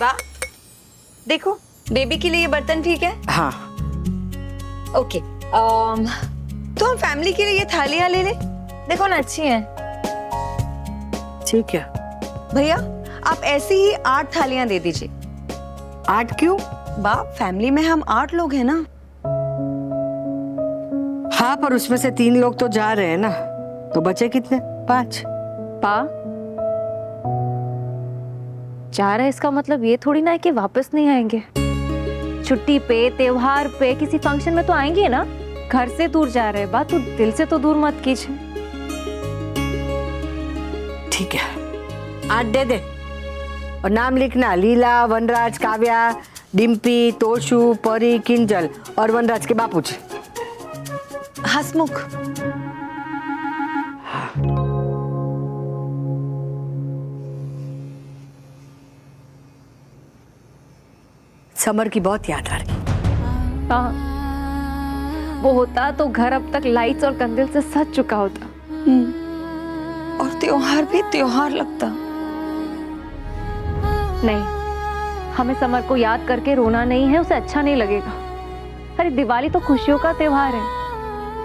वाह, देखो बेबी के लिए ये बर्तन ठीक है। हाँ ओके, तो हम फैमिली के लिए ये थालियां ले ले, देखो ना अच्छी हैं। ठीक है। भैया आप ऐसी ही 8 थालियां दे दीजिए। 8 क्यों? बाप, फैमिली में हम 8 लोग हैं ना। हाँ पर उसमें से 3 लोग तो जा रहे हैं ना, तो बचे कितने? 5। पा जा रहा है इसका मतलब ये थोड़ी ना है कि वापस नहीं आएंगे। छुट्टी पे, त्योहार पे, किसी फंक्शन में तो आएंगे ना। घर से दूर जा रहे हैं, बात तू दिल से तो दूर मत कीजिए। ठीक है, 8 दे दे। और नाम लिखना, लीला, वनराज, काव्या, डिम्पी, तोशु, परी, किंजल और वनराज के बापूजी। हसमुख। समर की बहुत याद आ रही। हाँ, वो होता तो घर अब तक लाइट्स और कंदिल से सज चुका होता। और त्योहार भी त्योहार लगता। नहीं, हमें समर को याद करके रोना नहीं है, उसे अच्छा नहीं लगेगा। अरे दिवाली तो खुशियों का त्योहार है,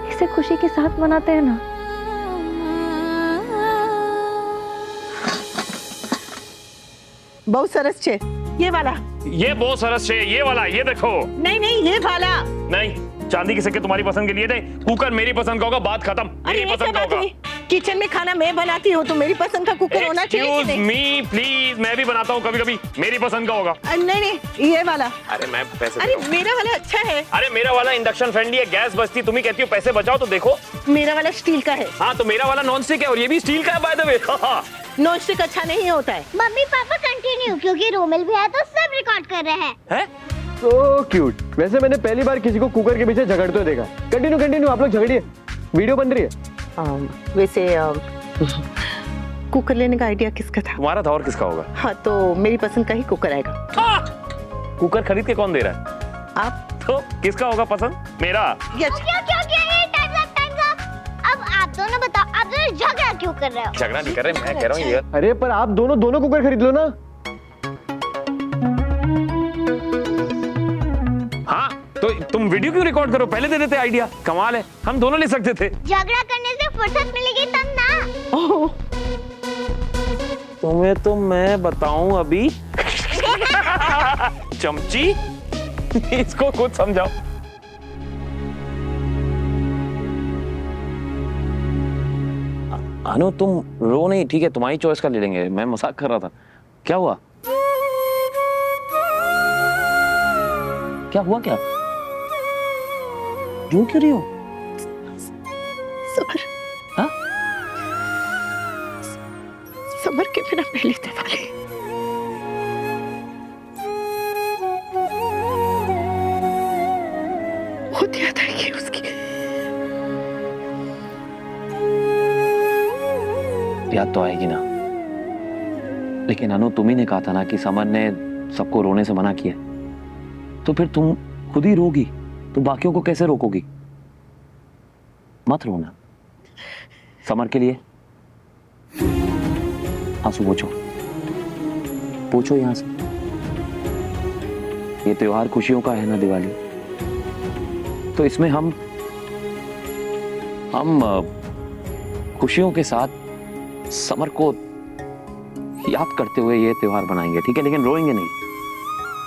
इसे खुशी के साथ मनाते हैं ना। बहुत सरस छे, ये वाला। ये बहुत सरस है, ये वाला, ये देखो। नहीं नहीं, ये वाला नहीं, चांदी के सिक्के तुम्हारी पसंद के लिए नहीं, कुकर मेरी पसंद का होगा, बात खत्म। मेरी ये पसंद क्या का बात होगा। हुई? किचन में खाना मैं बनाती हूँ तो मेरी पसंद का कुकर होना चाहिए कि Excuse नहीं? me, please, मैं भी बनाता हूँ कभी कभी, मेरी पसंद का होगा। नहीं नहीं, ये वाला। अरे मैं पैसे अरे देता हूँ। मेरा वाला अच्छा है। अरे मेरा वाला इंडक्शन फ्रेंडली है, गैस बचती, तुम ही कहती हो पैसे बचाओ, तो देखो। मेरा वाला स्टील का है। हाँ तो मेरा वाला नॉन स्टिक है और ये भी स्टील का है by the way. Non stick अच्छा नहीं होता है। मम्मी पापा कंटिन्यू, क्योंकि रोमिल भी है तो सब रिकॉर्ड कर रहे हैं। हैं? So cute. वैसे मैंने पहली बार किसी को कुकर के पीछे झगड़ते हुए देखा। कंटिन्यू कंटिन्यू, आप लोग झगड़िए, वीडियो बन रही है। वैसे कुकर लेने का आइडिया किसका था? तुम्हारा था और किसका होगा? हाँ तो मेरी पसंद का ही कुकर आएगा। कुकर खरीद के कौन दे रहा है? आप? तो किसका होगा पसंद? मेरा। यस। क्या ये टाइम्स अप। अब आप दोनों बताओ, आप दोनों झगड़ा क्यों कर रहे हो? झगड़ा नहीं कर रहे, मैं कह रहा हूँ ये। अरे पर आप दोनों कुकर खरीद लो ना। हाँ तो तुम वीडियो क्यों रिकॉर्ड करो, पहले दे देते आइडिया। कमाल है, हम दोनों ले सकते थे। झगड़ा करने से फुर्सत मिलेगी तब ना। ओह, तुम्हें तो मैं बताऊं अभी। चमची, इसको कुछ समझाओ। अनु तुम रो नहीं, ठीक है, तुम्हारी चॉइस का ले लेंगे, मैं मजाक कर रहा था। क्या हुआ? क्या हुआ? क्या रो क्यों रही हो? समर। हाँ? समर के बिना पहली दिवाली। बहुत याद आएगी उसकी। याद तो आएगी ना, लेकिन अनु तुम ही ने कहा था ना कि समर ने सबको रोने से मना किया, तो फिर तुम खुद ही रोगी तो बाकियों को कैसे रोकोगी? मत रोना, समर के लिए आंसू पोंछो, पोंछो यहां से। ये त्योहार खुशियों का है ना, दिवाली, तो इसमें हम खुशियों के साथ समर को याद करते हुए ये त्योहार बनाएंगे, ठीक है? लेकिन रोएंगे नहीं,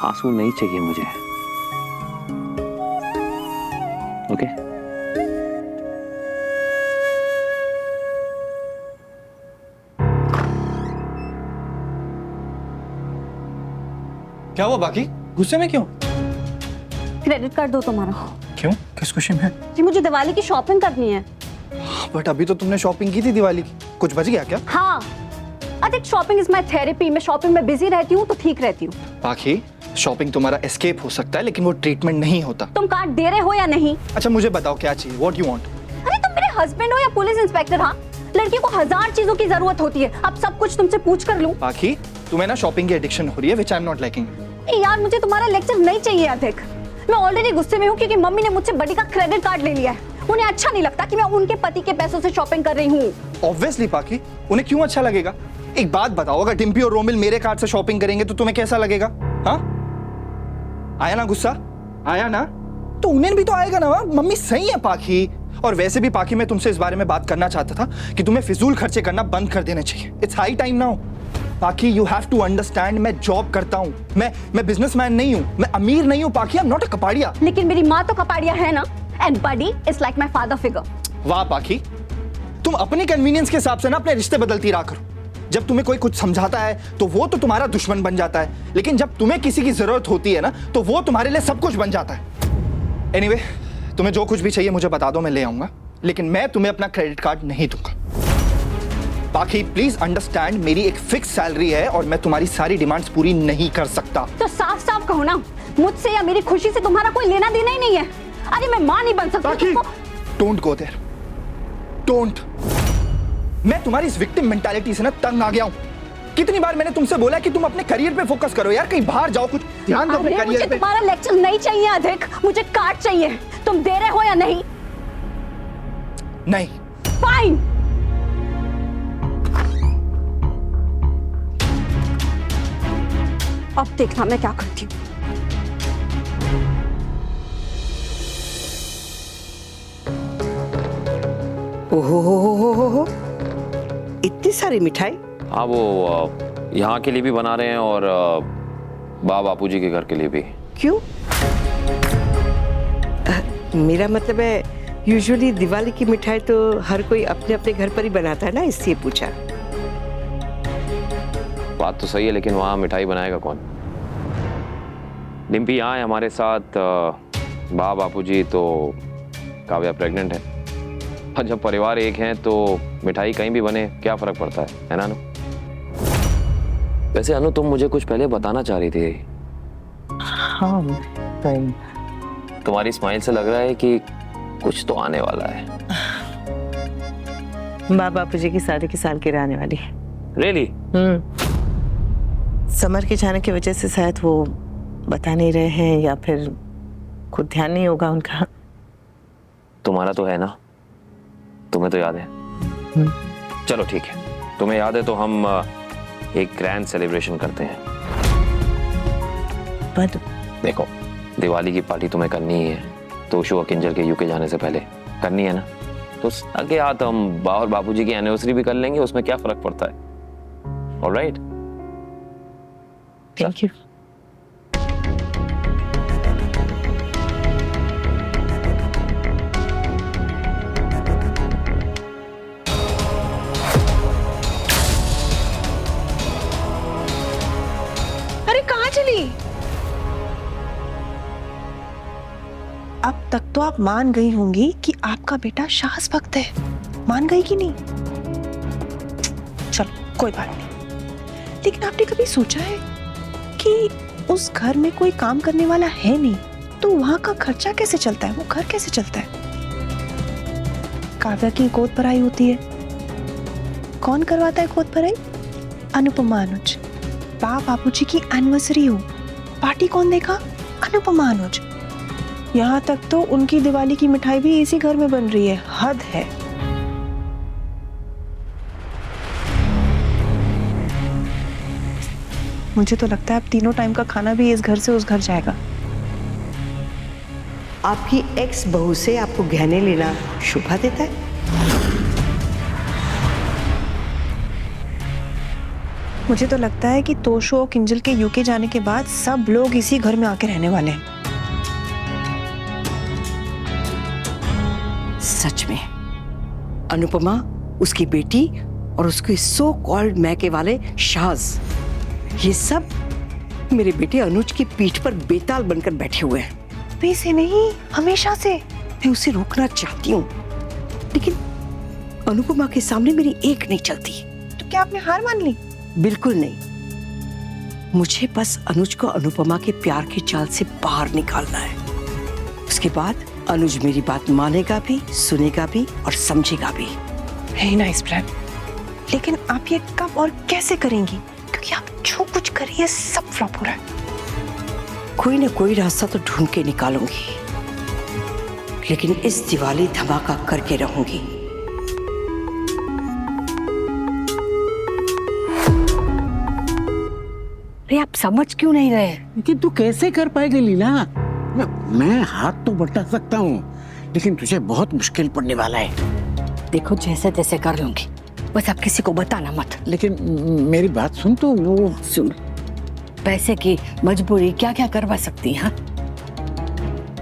आंसू नहीं चाहिए मुझे। ओके? क्या हुआ बाकी? गुस्से में क्यों? क्रेडिट कार्ड दो तुम्हारा। क्यों? किस खुशी में? जी मुझे दिवाली की शॉपिंग करनी है। बट अभी तो तुमने शॉपिंग की थी दिवाली की, कुछ बच गया क्या? हाँ, अधिक शॉपिंग इज माय थेरेपी। मैं शॉपिंग में बिजी रहती हूँ तो ठीक रहती हूँ। बाकी शॉपिंग तुम्हारा एस्केप हो सकता है, लेकिन वो ट्रीटमेंट नहीं होता। तुम कार्ड दे रहे हो या नहीं? अच्छा मुझे बताओ क्या चाहिए, व्हाट यू वांट? अरे तुम मेरे हस्बैंड हो या पुलिस इंस्पेक्टर? हाँ, लड़की को 1000 चीजों की जरूरत होती है, अब सब कुछ तुमसे पूछ कर लूं? बाकी तुम्हें ना शॉपिंग की एडिक्शन हो रही है, which I am not liking. यार मुझे तुम्हारा लेक्चर नहीं चाहिए अधिक। मैं ऑलरेडी गुस्से में हूँ क्योंकि मम्मी ने मुझसे बड़ी का क्रेडिट कार्ड ले लिया है। उन्हें अच्छा नहीं लगता कि मैं उनके पति के पैसों से शॉपिंग कर रही हूँ। ऑब्वियसली बाकी उन्हें क्यों अच्छा लगेगा? एक बात बताओ, अगर डिम्पी और रोमिल मेरे कार्ड से शॉपिंग करेंगे तो तुम्हें कैसा लगेगा? हाँ, आया ना गुस्सा? आया ना? तो उन्हें भी तो आएगा ना। मम्मी सही है पाखी। और वैसे भी पाखी, मैं तुमसे इस बारे में बात करना चाहता था कि तुम्हें फिजूल खर्चे करना बंद कर देने चाहिए। It's high time now. पाखी, यू हैव टू अंडरस्टैंड, मैं जॉब करता हूँ, मैं बिजनेसमैन नहीं हूँ, मैं अमीर नहीं हूँ पाखी। I am not a Kapadia. लेकिन मेरी माँ तो कपाड़िया है ना, and body is like my father figure. वाह पाखी, तुम अपनी कन्वीनियंस के हिसाब से ना अपने रिश्ते बदलती रहा करो। जब तुम्हें कोई कुछ समझाता है तो वो तो तुम्हारा दुश्मन बन जाता है, लेकिन जब तुम्हें किसी की जरूरत होती है ना तो वो तुम्हारे लिए सब कुछ बन जाता है। एनीवे, तुम्हें जो कुछ भी चाहिए मुझे बता दो, मैं ले आऊंगा, लेकिन मैं तुम्हें अपना क्रेडिट कार्ड नहीं दूंगा। बाकी प्लीज अंडरस्टैंड, मेरी एक फिक्स सैलरी है और मैं तुम्हारी सारी डिमांड्स पूरी नहीं कर सकता। तो साफ साफ कहो ना, मुझसे या मेरी खुशी से तुम्हारा कोई लेना देना ही नहीं है। अरे मैं माँ नहीं बन सकती। Don't go there, don't. मैं तुम्हारी इस विक्टिम मेंटालिटी से ना तंग आ गया हूं। कितनी बार मैंने तुमसे बोला कि तुम अपने करियर पे फोकस करो यार, कहीं बाहर जाओ, कुछ ध्यान दो अपने करियर मुझे पे। तुम्हारा लेक्चर नहीं चाहिए अधिक, मुझे कार्ड चाहिए। तुम दे रहे हो या नहीं? नहीं। फाइन। अब देखना मैं क्या करती हूँ। ओहो, इतनी सारी मिठाई। हाँ, वो यहाँ के लिए भी बना रहे हैं और बापू जी के घर के लिए भी। क्यों? मेरा मतलब है, यूजुअली दिवाली की मिठाई तो हर कोई अपने अपने घर पर ही बनाता है ना, इसलिए पूछा। बात तो सही है, लेकिन वहाँ मिठाई बनाएगा कौन? डिम्पी यहाँ है हमारे साथ, बापू जी तो काव्या प्रेग्नेंट है। और जब परिवार एक है तो मिठाई कहीं भी बने क्या फर्क पड़ता है ना अनु? वैसे अनु, तुम मुझे कुछ पहले बताना चाह रही थी। हाँ, तुम्हारी स्माइल से लग रहा है कि कुछ तो आने वाला है। बापू जी की शादी की सालगिरह आने वाली है। रियली? समर के जाने की वजह से शायद वो बता नहीं रहे हैं, या फिर खुद ध्यान नहीं होगा उनका। तुम्हारा तो है ना, तुम्हें तो याद है। चलो ठीक है, तुम्हें याद है तो हम एक ग्रैंड सेलिब्रेशन करते हैं। पर देखो, दिवाली की पार्टी तुम्हें करनी ही है, तोशु और किंजल के यूके जाने से पहले करनी है ना, तो आगे हाथ हम बा और बापूजी की एनिवर्सरी भी कर लेंगे, उसमें क्या फर्क पड़ता है। Alright, thank you. अरे कहाँ चली? अब तक तो आप मान गई होंगी कि आपका बेटा शाहस भक्त है। मान गई कि नहीं? चलो कोई बात नहीं, लेकिन आपने कभी सोचा है कि उस घर में कोई काम करने वाला है नहीं, तो वहां का खर्चा कैसे चलता है, वो घर कैसे चलता है? काव्या की गोद भराई होती है, कौन करवाता है गोद भराई? अनुपमा अनुज। बापूजी की एनिवर्सरी हो, पार्टी कौन देगा? अनुपमा अनुज। यहाँ तक तो उनकी दिवाली की मिठाई भी इसी घर में बन रही है। हद है। मुझे तो लगता है अब तीनों टाइम का खाना भी इस घर से उस घर जाएगा। आपकी एक्स बहू से आपको गहने लेना शोभा देता है? मुझे तो लगता है कि तोशु और किंजल के यूके जाने के बाद सब लोग इसी घर में आके रहने वाले हैं। सच में अनुपमा, उसकी बेटी और उसके सो कॉल्ड मैके वाले शाज, ये सब मेरे बेटे अनुज की पीठ पर बेताल बनकर बैठे हुए हैं। अभी से नहीं, हमेशा से। मैं उसे रोकना चाहती हूँ, लेकिन अनुपमा के सामने मेरी एक नहीं चलती। तो क्या आपने हार मान ली? बिल्कुल नहीं, मुझे बस अनुज को अनुपमा के प्यार की चाल से बाहर निकालना है। उसके बाद अनुज मेरी बात मानेगा भी, सुनेगा भी और समझेगा भी। वेरी नाइस प्लान, लेकिन आप ये कब और कैसे करेंगी? क्योंकि आप जो कुछ कर रही है सब फ्लॉप हो रहा है। कोई ना कोई रास्ता तो ढूंढ के निकालूंगी, लेकिन इस दिवाली धमाका करके रहूंगी। अरे आप समझ क्यों नहीं रहे? लेकिन तू कैसे कर पाएगी लीला? मैं हाथ तो बटा सकता हूँ, लेकिन तुझे बहुत मुश्किल पड़ने वाला है। देखो जैसे तैसे कर लूंगी, बस आप किसी को बताना मत। लेकिन मेरी बात सुन, तो वो सुन, पैसे की मजबूरी क्या क्या करवा सकती है?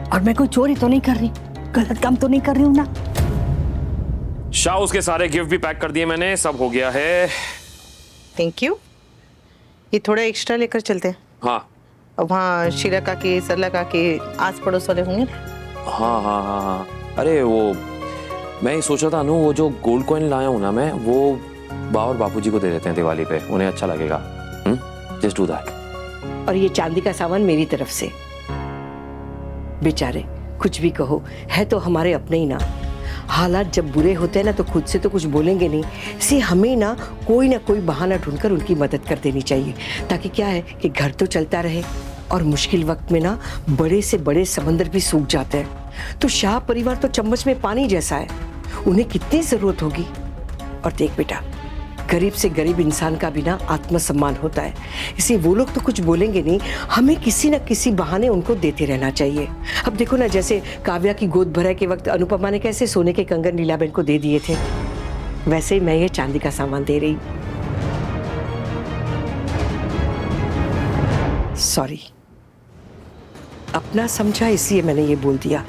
और मैं कोई चोरी तो नहीं कर रही, गलत काम तो नहीं कर रही हूँ ना? शाह, उसके सारे गिफ्ट भी पैक कर दिए मैंने, सब हो गया है। Thank you. ये थोड़ा एक्स्ट्रा लेकर चलते हैं। हाँ और वहाँ शीला काकी, सरला काकी, आस पड़ोस वाले होंगे ना? हाँ हाँ हाँ हाँ। अरे वो मैं ही सोच रहा था अनु, वो जो गोल्ड कॉइन लाया हूँ ना मैं, वो बा और बापूजी को दे देते हैं दिवाली पे, उन्हें अच्छा लगेगा। Just do that. और ये चांदी का सामान मेरी तरफ से। बेचारे कुछ भी कहो, है तो हमारे अपने ही ना। हालात जब बुरे होते हैं ना तो खुद से तो कुछ बोलेंगे नहीं, इसलिए हमें ना कोई बहाना ढूंढकर उनकी मदद कर देनी चाहिए, ताकि क्या है कि घर तो चलता रहे और मुश्किल वक्त में ना बड़े से बड़े समंदर भी सूख जाते हैं। तो शाह परिवार तो चम्मच में पानी जैसा है, उन्हें कितनी जरूरत होगी। और देख बेटा, गरीब से गरीब इंसान का भी ना आत्मसम्मान होता है, इसलिए वो लोग तो कुछ बोलेंगे नहीं, हमें किसी न किसी बहाने उनको देते रहना चाहिए। अब देखो ना, जैसे काव्या की गोद भराई के वक्त अनुपमा ने कैसे सोने के कंगन लीलाबेन को दे दिए थे, वैसे ही मैं ये चांदी का सामान दे रही। सॉरी, अपना समझा इसलिए मैंने ये बोल दिया।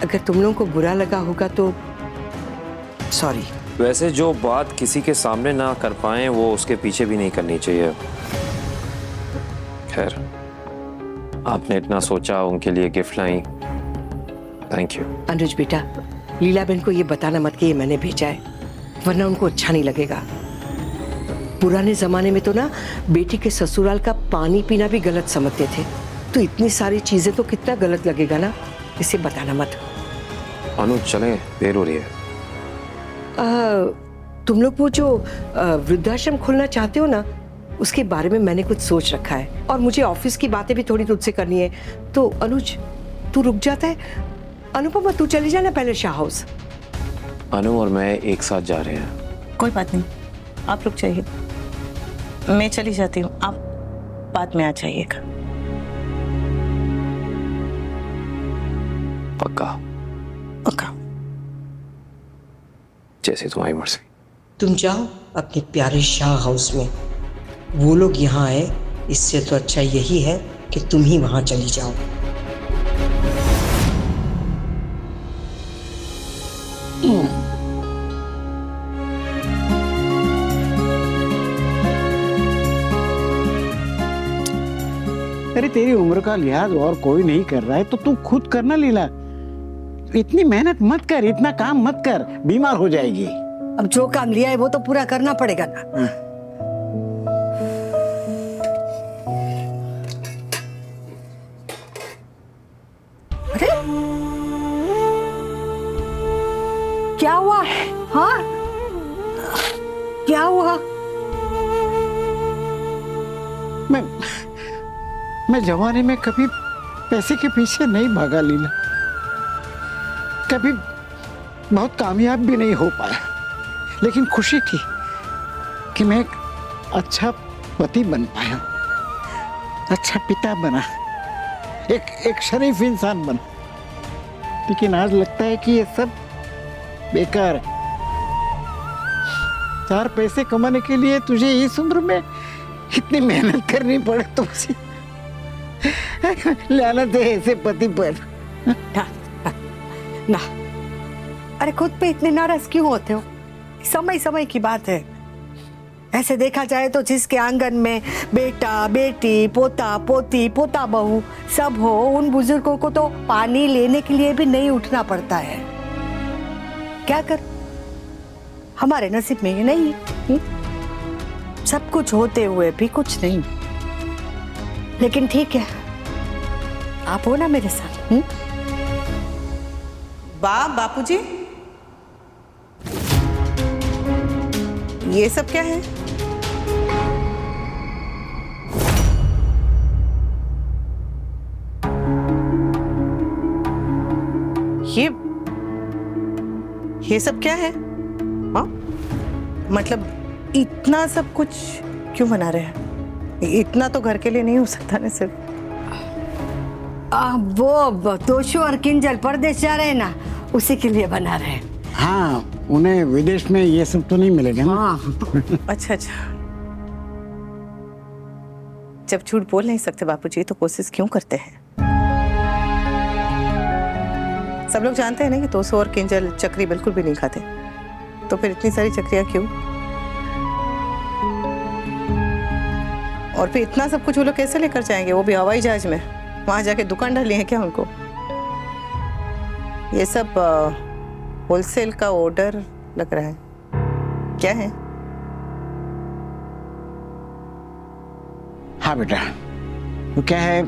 अगर तुम लोगों को बुरा लगा होगा तो सॉरी। वैसे जो बात किसी के सामने ना कर पाए वो उसके पीछे भी नहीं करनी चाहिए। खैर, आपने इतना सोचा, उनके लिए गिफ्ट लाई, थैंक यू। अनुज बेटा, लीलाबेन को ये बताना मत कि ये मैंने भेजा है, वरना उनको अच्छा नहीं लगेगा। पुराने जमाने में तो ना बेटी के ससुराल का पानी पीना भी गलत समझते थे, तो इतनी सारी चीजें तो कितना गलत लगेगा ना, इसे बताना मत। अनुज चलें, देर हो रही है। तुम लोग वो जो वृद्धाश्रम खोलना चाहते हो ना, उसके बारे में मैंने कुछ सोच रखा है, और मुझे ऑफिस की बातें भी थोड़ी तुझसे करनी है। तो अनुज तू रुक जाता है, अनुपमा तू चली जाना पहले शाह हाउस। अनु और मैं एक साथ जा रहे हैं। कोई बात नहीं, आप रुक जाइए, मैं चली जाती हूँ, आप बाद में आ जाइएगा। पक्का? पक्का। जैसे तुम्हारी मर्जी। तुम जाओ अपने प्यारे शाह हाउस में, वो लोग यहाँ आए, इससे तो अच्छा यही है कि तुम ही वहां चली जाओ। अरे तेरी उम्र का लिहाज और कोई नहीं कर रहा है तो तू खुद करना लीला। इतनी मेहनत मत कर, इतना काम मत कर, बीमार हो जाएगी। अब जो काम लिया है वो तो पूरा करना पड़ेगा ना। अरे क्या हुआ? हाँ क्या हुआ? मैं जवानी में कभी पैसे के पीछे नहीं भागा लीला, कभी बहुत कामयाब भी नहीं हो पाया, लेकिन खुशी थी कि मैं एक अच्छा पति बन पाया, अच्छा पिता बना, एक शरीफ इंसान बना। लेकिन आज लगता है कि ये सब बेकार है। 4 पैसे कमाने के लिए तुझे इस उम्र में इतनी मेहनत करनी पड़े तो उसे लानत है ऐसे पति पर। ना, अरे खुद पे इतने नाराज क्यों होते हो? समय समय की बात है। ऐसे देखा जाए तो जिसके आंगन में बेटा बेटी, पोता पोती, पोता बहू सब हो, उन बुजुर्गों को तो पानी लेने के लिए भी नहीं उठना पड़ता है। क्या कर, हमारे नसीब में ये नहीं है। सब कुछ होते हुए भी कुछ नहीं। लेकिन ठीक है, आप हो ना मेरे साथ। बापूजी, ये सब क्या है? ये सब क्या है? हाँ, मतलब इतना सब कुछ क्यों बना रहे हैं? इतना तो घर के लिए नहीं हो सकता ना सिर्फ। वो तोशु और किंजल परदेश जा रहे हैं ना, उसी के लिए बना रहे हैं। हाँ, उन्हें विदेश में ये सब तो नहीं मिलेगा ना। हाँ। अच्छा। जब झूठ बोल नहीं सकते बापूजी तो कोशिश क्यों करते हैं? सब लोग जानते हैं ना कि तोशु और किंजल चक्री बिल्कुल भी नहीं खाते, तो फिर इतनी सारी चक्रियां क्यों? और फिर इतना सब कुछ वो लोग कैसे लेकर जाएंगे, वो भी हवाई जहाज में? वहां जाके दुकान डाली है क्या उनको? ये सब होलसेल का ऑर्डर लग रहा है, क्या है? हाँ बेटा, वो क्या है,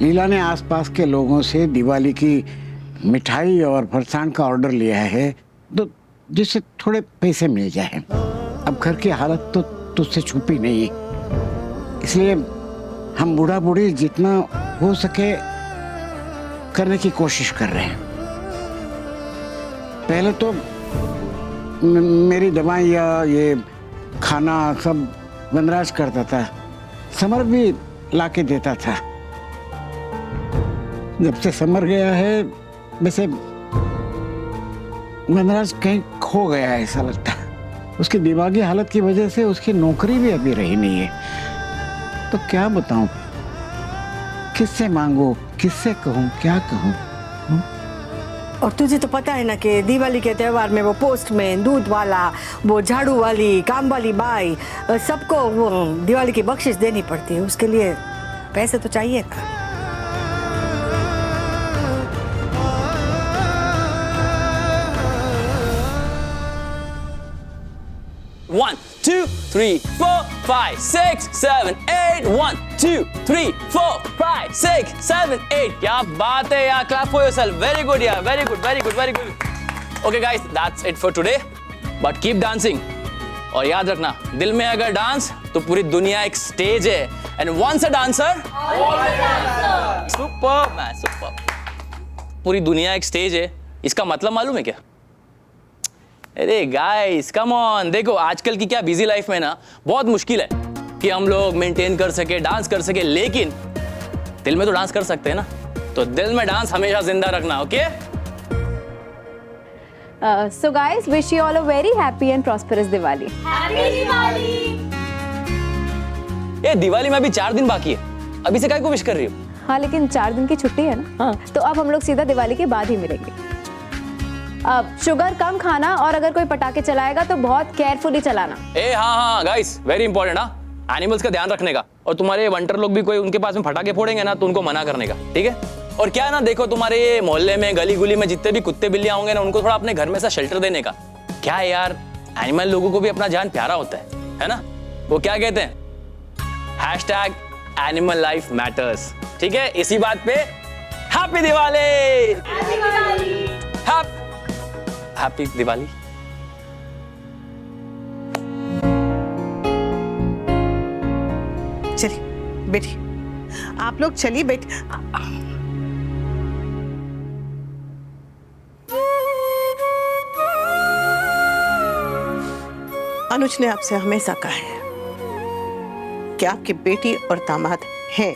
लीला ने आसपास के लोगों से दिवाली की मिठाई और फरसाण का ऑर्डर लिया है, तो जिससे थोड़े पैसे मिल जाए। अब घर की हालत तो तुझसे छुपी नहीं, इसलिए हम बूढ़ा बूढ़ी जितना हो सके करने की कोशिश कर रहे हैं। पहले तो मेरी दवाइयाँ, ये खाना सब वनराज करता था, समर भी लाके देता था। जब से समर गया है, वैसे वनराज कहीं खो गया है ऐसा लगता है। उसकी दिमागी हालत की वजह से उसकी नौकरी भी अभी रही नहीं है। तो क्या बताऊं, किससे मांगू, किससे कहूं, क्या कहूं? और तुझे तो पता है ना कि दिवाली के त्योहार में वो पोस्टमैन, दूध वाला, वो झाड़ू वाली, काम वाली बाई, सबको वो दिवाली की बख्शिश देनी पड़ती है। उसके लिए पैसे तो चाहिए ना। One, 2, 3, 4, 5, 6, 7, 8. 1, 2, 3, 4, 5, 6, 7, 8. क्या बात है यार, clap for yourself. Very good यार, very good, very good, very good. Okay guys, that's it for today. But keep dancing. और याद रखना, दिल में अगर डांस तो पूरी दुनिया एक स्टेज है. And once a dancer, always a dancer. Super man, super. पूरी दुनिया एक स्टेज है, इसका मतलब मालूम है क्या? अरे गाइस कम ऑन, देखो आजकल की क्या बिजी लाइफ में ना बहुत मुश्किल है कि हम लोग मेंटेन कर सके, डांस कर सके, लेकिन दिल में तो डांस कर सकते हैं ना। तो दिल में डांस हमेशा जिंदा रखना, okay? So guys, wish you all a very happy and prosperous Diwali. Happy Diwali. ये दिवाली में अभी 4 दिन बाकी है, अभी से काय को विश कर रही हो? हाँ लेकिन 4 दिन की छुट्टी है ना। हाँ तो अब हम लोग सीधा दिवाली के बाद ही मिलेंगे। अब शुगर कम खाना, और अगर कोई पटाखे चलाएगा तो बहुत केयरफुली चलाना। हाँ गाइस, वेरी इंपॉर्टेंट। हाँ, एनिमल्स का ध्यान रखने का, और तुम्हारे वंटर लोग भी कोई उनके पास में पटाखे फोड़ेंगे ना तो उनको मना करने का, ठीक है? और क्या है ना, देखो तुम्हारे मोहल्ले में, गली गुली में जितने भी कुत्ते बिल्लियां होंगे ना, उनको थोड़ा अपने घर में से शेल्टर देने का। क्या है यार, एनिमल लोगों को भी अपना जान प्यारा होता है ना? वो क्या कहते हैं, #Animal Life Matters, ठीक है? इसी बात पे हैप्पी दिवाली, हैप्पी दिवाली। चलिए बैठिए, आप लोग चलिए बैठ। अनुज ने आपसे हमेशा कहा है कि आपकी बेटी और दामाद हैं।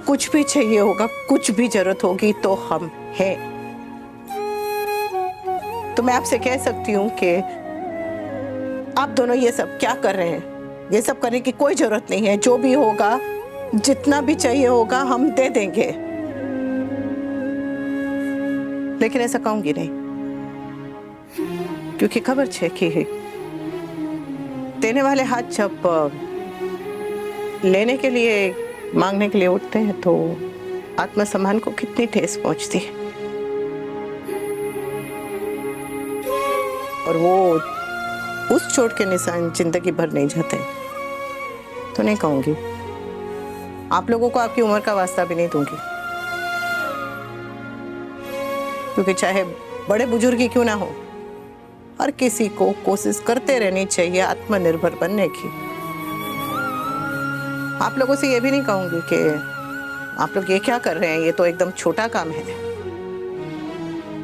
कुछ भी चाहिए होगा, कुछ भी जरूरत होगी तो हम हैं। तो मैं आपसे कह सकती हूँ कि आप दोनों ये सब क्या कर रहे हैं, ये सब करने की कोई जरूरत नहीं है। जो भी होगा, जितना भी चाहिए होगा, हम दे देंगे। लेकिन ऐसा कहूंगी नहीं, क्योंकि खबर छे कि देने वाले हाथ जब लेने के लिए, मांगने के लिए उठते हैं तो आत्मसम्मान को कितनी ठेस पहुंचती है। और वो उस चोट के निशान जिंदगी भर नहीं जाते। तो नहीं कहूंगी, आप लोगों को आपकी उम्र का वास्ता भी नहीं दूंगी, क्योंकि चाहे बड़े बुजुर्ग क्यों ना हो, हर किसी को कोशिश करते रहनी चाहिए आत्मनिर्भर बनने की। आप लोगों से ये भी नहीं कहूंगी कि आप लोग ये क्या कर रहे हैं, ये तो एकदम छोटा काम है,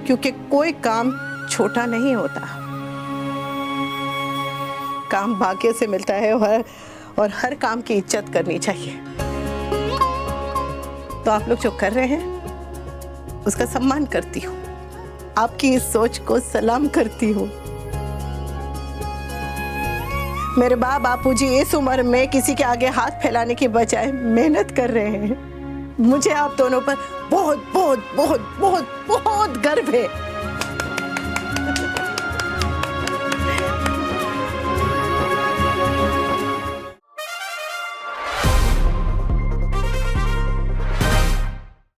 क्योंकि कोई काम छोटा नहीं होता। काम भाग्य से मिलता है और हर काम की इज्जत करनी चाहिए। तो आप लोग जो कर रहे हैं उसका सम्मान करती हूँ, आपकी इस सोच को सलाम करती हूँ। मेरे बापूजी इस उम्र में किसी के आगे हाथ फैलाने की बजाय मेहनत कर रहे हैं। मुझे आप दोनों पर बहुत बहुत बहुत बहुत बहुत गर्व है।